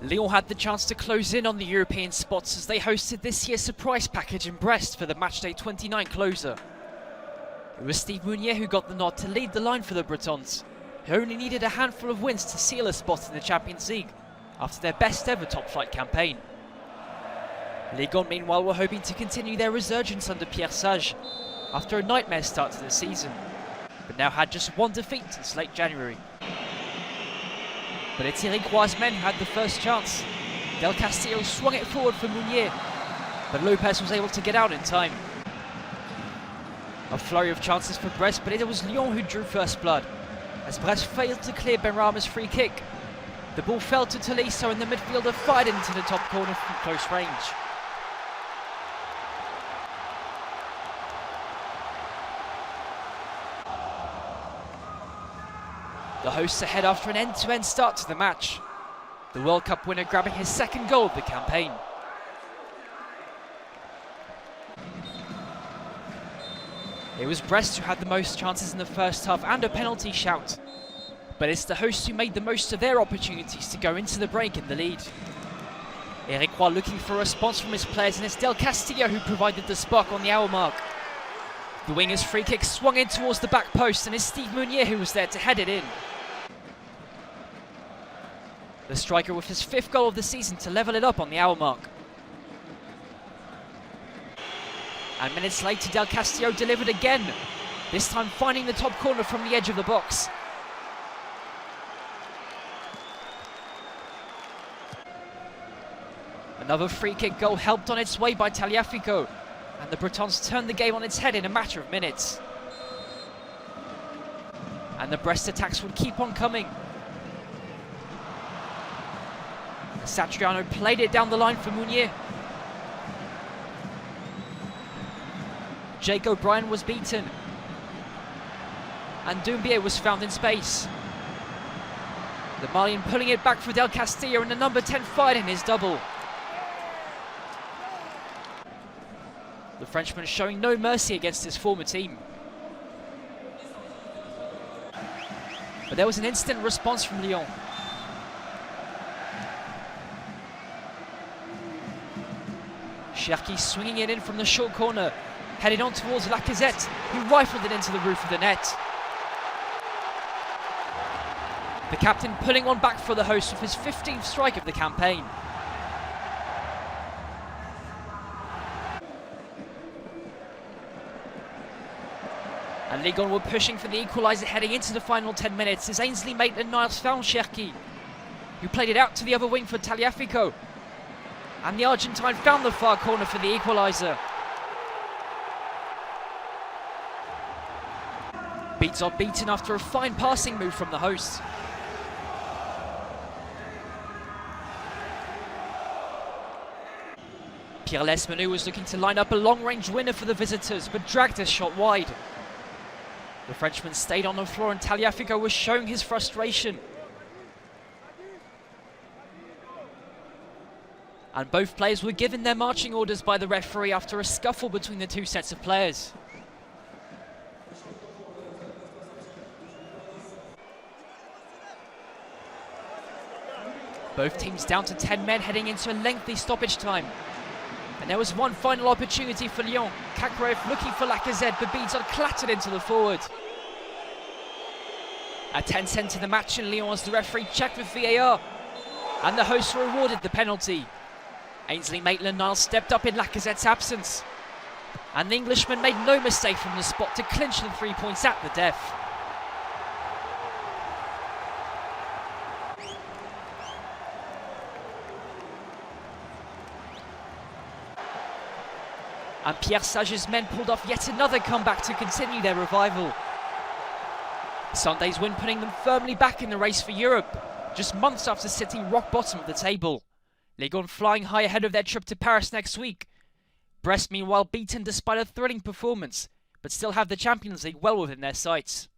Lyon had the chance to close in on the European spots as they hosted this year's surprise package in Brest for the matchday 29 closer. It was Steve Mounier who got the nod to lead the line for the Bretons, who only needed a handful of wins to seal a spot in the Champions League after their best ever top-flight campaign. Ligue, meanwhile, were hoping to continue their resurgence under Pierre Sage after a nightmare start to the season, but now had just one defeat since late January. But it's Iriquois' men who had the first chance. Del Castillo swung it forward for Mounier, but Lopez was able to get out in time. A flurry of chances for Brest, but it was Lyon who drew first blood, as Brest failed to clear Benrahma's free kick. The ball fell to Tolisso and the midfielder fired into the top corner from close range. The hosts ahead after an end-to-end start to the match, the World Cup winner grabbing his second goal of the campaign. It was Brest who had the most chances in the first half and a penalty shout, but it's the hosts who made the most of their opportunities to go into the break in the lead. Iriquois looking for a response from his players, and it's Del Castillo who provided the spark on the hour mark. The winger's free kick swung in towards the back post, and it's Steve Mounier who was there to head it in. The striker with his 5th goal of the season to level it up on the hour mark. And minutes later, Del Castillo delivered again, this time finding the top corner from the edge of the box. Another free kick goal helped on its way by Tagliafico, and the Bretons turned the game on its head in a matter of minutes. And the Brest attacks would keep on coming. Satriano played it down the line for Mounier. Jake O'Brien was beaten, and Doumbia was found in space. The Malian pulling it back for Del Castillo, and the number 10 fired in his double. The Frenchman showing no mercy against his former team. But there was an instant response from Lyon. Cherki swinging it in from the short corner, headed on towards Lacazette, who rifled it into the roof of the net. The captain pulling one back for the host with his 15th strike of the campaign. And Ligue were pushing for the equaliser heading into the final 10 minutes as Ainsley Maitland-Niles found Cherki, who played it out to the other wing for Tagliafico. And the Argentine found the far corner for the equaliser. Beats are beaten after a fine passing move from the hosts. Pierre Lesmenu was looking to line up a long-range winner for the visitors, but dragged his shot wide. The Frenchman stayed on the floor, and Tagliafico was showing his frustration. And both players were given their marching orders by the referee after a scuffle between the two sets of players. Both teams down to 10 men heading into a lengthy stoppage time. And there was one final opportunity for Lyon. Kakrev looking for Lacazette, but Beads clattered into the forward. A 10-10 to the match in Lyon as the referee checked with VAR. And the hosts were awarded the penalty. Ainsley Maitland-Niles stepped up in Lacazette's absence. And the Englishman made no mistake from the spot to clinch the 3 points at the death. And Pierre Sage's men pulled off yet another comeback to continue their revival. Sunday's win putting them firmly back in the race for Europe, just months after sitting rock bottom of the table. Ligue flying high ahead of their trip to Paris next week. Brest meanwhile beaten despite a thrilling performance, but still have the Champions League well within their sights.